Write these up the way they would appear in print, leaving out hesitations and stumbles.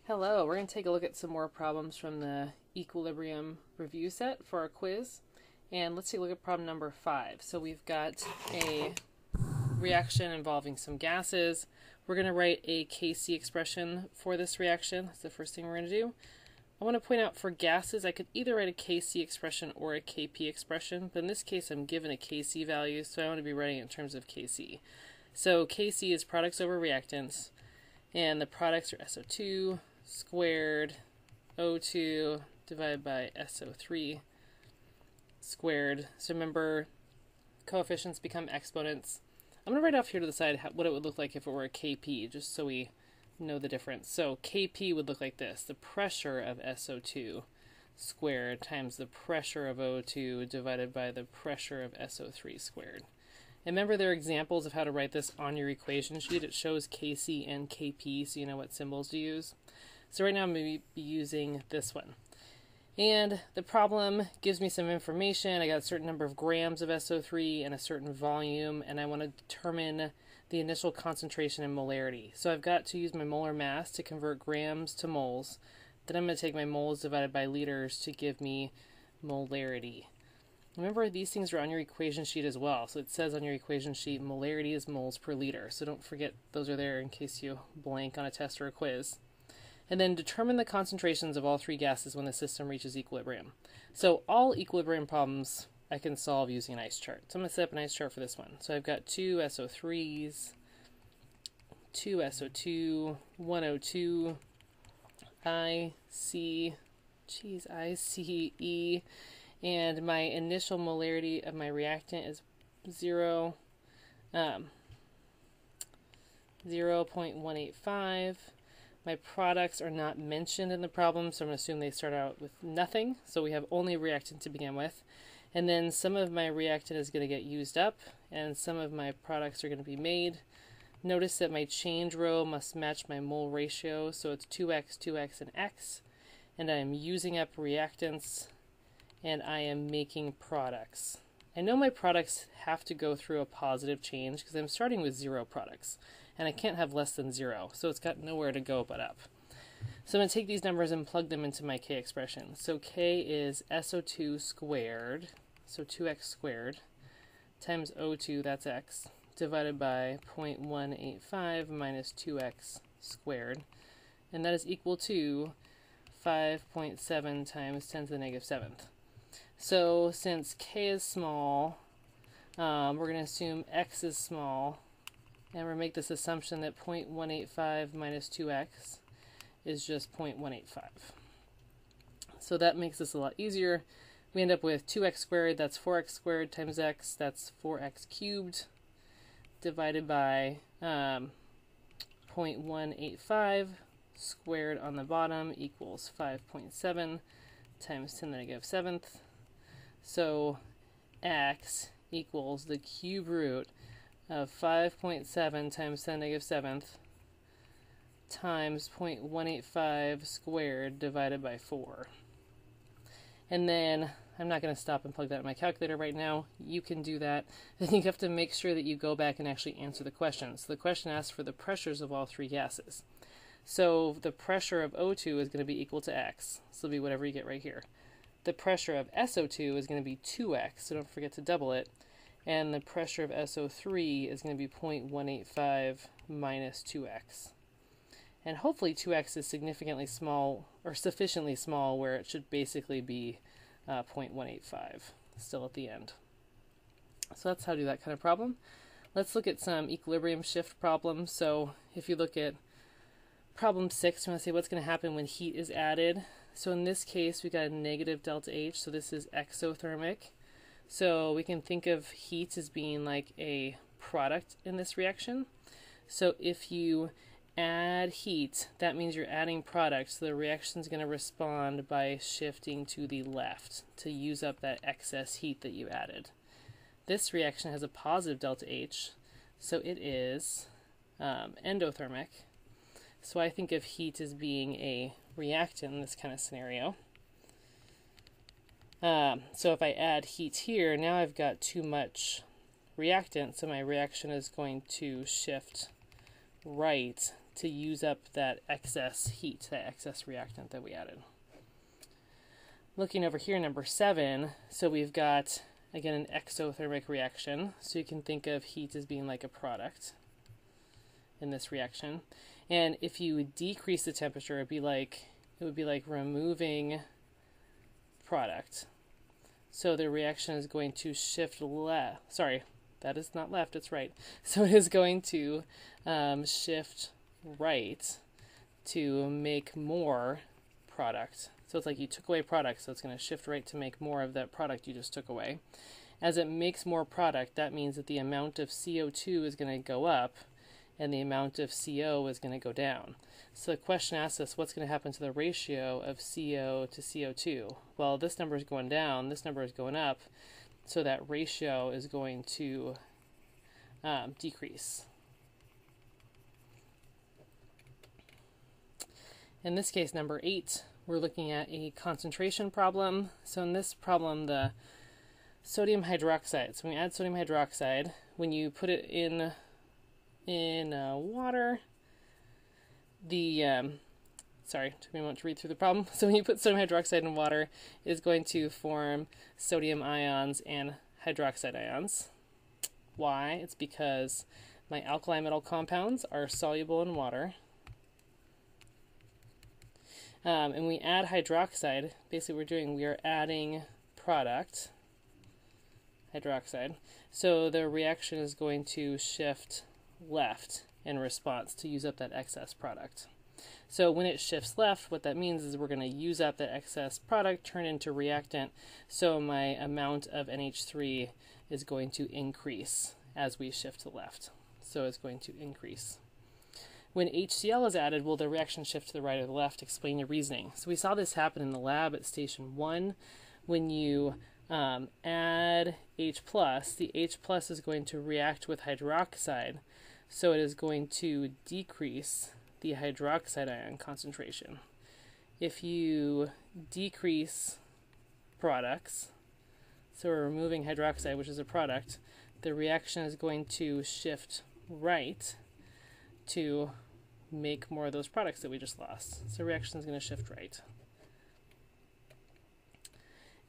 Hello, we're going to take a look at some more problems from the equilibrium review set for our quiz. And let's take a look at problem number 5. So we've got a reaction involving some gases. We're going to write a Kc expression for this reaction. That's the first thing we're going to do. I want to point out for gases, I could either write a Kc expression or a Kp expression, but in this case I'm given a Kc value, so I want to be writing it in terms of Kc. So Kc is products over reactants, and the products are SO2 squared O2 divided by SO3 squared. So remember, coefficients become exponents. I'm going to write off here to the side what it would look like if it were a Kp, just so we know the difference. So Kp would look like this: the pressure of SO2 squared times the pressure of O2 divided by the pressure of SO3 squared. And remember, there are examples of how to write this on your equation sheet. It shows Kc and Kp, so you know what symbols to use. So right now I'm going to be using this one. And the problem gives me some information. I got a certain number of grams of SO3 and a certain volume, and I want to determine the initial concentration and molarity. So I've got to use my molar mass to convert grams to moles. Then I'm going to take my moles divided by liters to give me molarity. Remember, these things are on your equation sheet as well. So it says on your equation sheet, molarity is moles per liter. So don't forget those are there in case you blank on a test or a quiz. And then determine the concentrations of all three gases when the system reaches equilibrium. So all equilibrium problems I can solve using an ice chart. So I'm going to set up an ice chart for this one. So I've got two SO3s, two SO2, one O2, ICE, and my initial molarity of my reactant is 0.185. My products are not mentioned in the problem, so I'm going to assume they start out with nothing. So we have only reactant to begin with. And then some of my reactant is going to get used up, and some of my products are going to be made. Notice that my change row must match my mole ratio, so it's 2x, 2x, and x. And I am using up reactants, and I am making products. I know my products have to go through a positive change because I'm starting with 0 products, and I can't have less than 0, so it's got nowhere to go but up. So I'm going to take these numbers and plug them into my K expression. So K is SO2 squared, so 2x squared, times O2, that's x, divided by 0.185 minus 2x squared, and that is equal to 5.7 times 10 to the negative 7th. So since K is small, we're going to assume x is small, and we're going to make this assumption that 0.185 minus 2x is just 0.185. So that makes this a lot easier. We end up with 2x squared, that's 4x squared, times x, that's 4x cubed, divided by 0.185 squared on the bottom equals 5.7 times 10 to the negative 7th. So x equals the cube root of 5.7 times 10 to the negative 7th times 0.185 squared divided by 4. And then I'm not going to stop and plug that in my calculator right now. You can do that. Then you have to make sure that you go back and actually answer the question. So the question asks for the pressures of all three gases. So the pressure of O2 is going to be equal to x. So it'll be whatever you get right here. The pressure of SO2 is going to be 2x, so don't forget to double it. And the pressure of SO3 is going to be 0.185 minus 2x. And hopefully 2x is significantly small, or sufficiently small, where it should basically be 0.185 still at the end. So that's how to do that kind of problem. Let's look at some equilibrium shift problems. So if you look at problem 6, we want to say what's going to happen when heat is added. So in this case, we got a negative delta H, so this is exothermic. So we can think of heat as being like a product in this reaction. So if you add heat, that means you're adding product, so the reaction is going to respond by shifting to the left to use up that excess heat that you added. This reaction has a positive delta H, so it is endothermic. So I think of heat as being a reactant in this kind of scenario. So if I add heat here, now I've got too much reactant, so my reaction is going to shift right to use up that excess heat, that excess reactant that we added. Looking over here, number 7, so we've got, again, an exothermic reaction. So you can think of heat as being like a product in this reaction. And if you decrease the temperature, it would be like removing product. So the reaction is going to shift left. Sorry, that is not left, it's right. So it is going to shift right to make more product. So it's like you took away product, so it's going to shift right to make more of that product you just took away. As it makes more product, that means that the amount of CO2 is going to go up and the amount of CO is going to go down. So the question asks us, what's going to happen to the ratio of CO to CO2? Well, this number is going down, this number is going up, so that ratio is going to decrease. In this case, number 8, we're looking at a concentration problem. So in this problem, the sodium hydroxide, so when we add sodium hydroxide, when you put it in water, sorry, it took me a moment to read through the problem. So when you put sodium hydroxide in water, it is going to form sodium ions and hydroxide ions. Why? It's because my alkali metal compounds are soluble in water. And we add hydroxide. Basically we are adding product, hydroxide. So the reaction is going to shift left in response to use up that excess product. So when it shifts left, what that means is we're going to use up that excess product, turn into reactant, so my amount of NH3 is going to increase as we shift to the left. So it's going to increase. When HCl is added, will the reaction shift to the right or the left? Explain your reasoning. So we saw this happen in the lab at station 1. When you add H+, the H+ is going to react with hydroxide, so it is going to decrease the hydroxide ion concentration. If you decrease products, so we're removing hydroxide, which is a product, the reaction is going to shift right to make more of those products that we just lost. So reaction is going to shift right.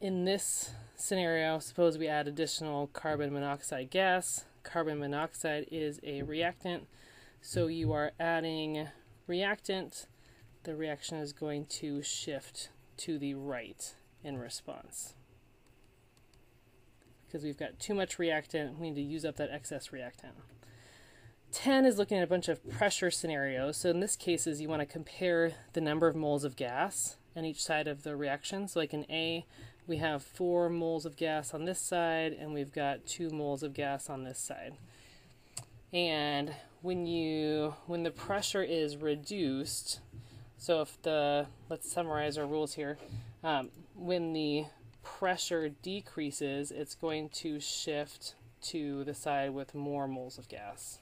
In this scenario, suppose we add additional carbon monoxide gas. Carbon monoxide is a reactant, so you are adding reactant. The reaction is going to shift to the right in response. Because we've got too much reactant, we need to use up that excess reactant. 10 is looking at a bunch of pressure scenarios. So in this case, you want to compare the number of moles of gas on each side of the reaction. So like in A, we have 4 moles of gas on this side, and we've got 2 moles of gas on this side. And when the pressure is reduced, so if let's summarize our rules here. When the pressure decreases, it's going to shift to the side with more moles of gas.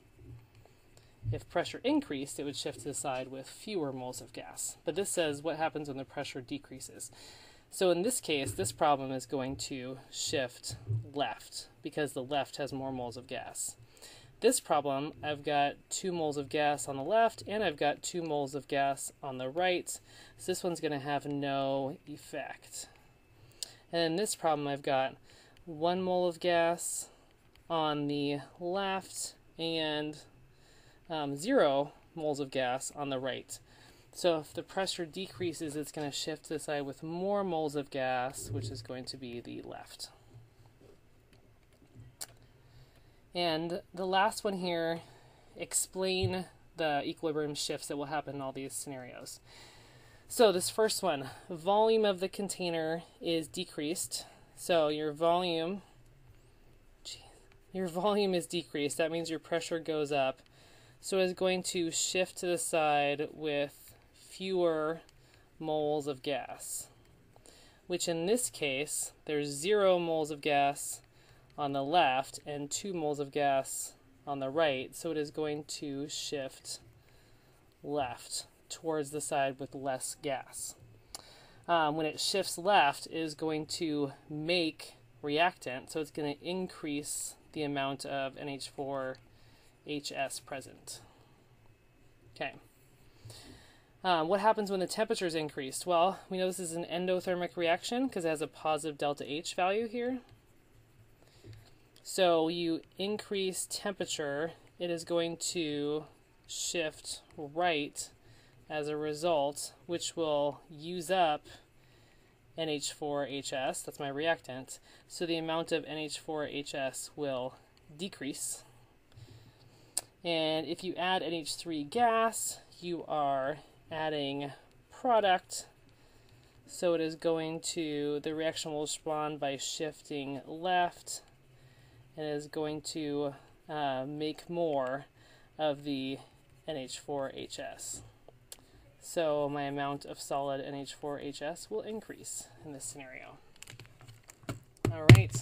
If pressure increased, it would shift to the side with fewer moles of gas. But this says what happens when the pressure decreases. So in this case, this problem is going to shift left because the left has more moles of gas. This problem, I've got 2 moles of gas on the left and I've got 2 moles of gas on the right. So this one's going to have no effect. And in this problem, I've got 1 mole of gas on the left and 0 moles of gas on the right. So if the pressure decreases, it's going to shift to the side with more moles of gas, which is going to be the left. And the last one here, explain the equilibrium shifts that will happen in all these scenarios. So this first one, volume of the container is decreased. So your volume is decreased. That means your pressure goes up. So it's going to shift to the side with fewer moles of gas, which in this case, there's 0 moles of gas on the left and 2 moles of gas on the right, so it is going to shift left towards the side with less gas. When it shifts left, it is going to make reactant, so it's going to increase the amount of NH4HS present. Okay, What happens when the temperature is increased? Well, we know this is an endothermic reaction because it has a positive delta H value here. So you increase temperature, it is going to shift right as a result, which will use up NH4HS, that's my reactant. So the amount of NH4HS will decrease. And if you add NH3 gas, you are adding product. So it is going to, the reaction will respond by shifting left, and is going to make more of the NH4HS. So my amount of solid NH4HS will increase in this scenario. All right.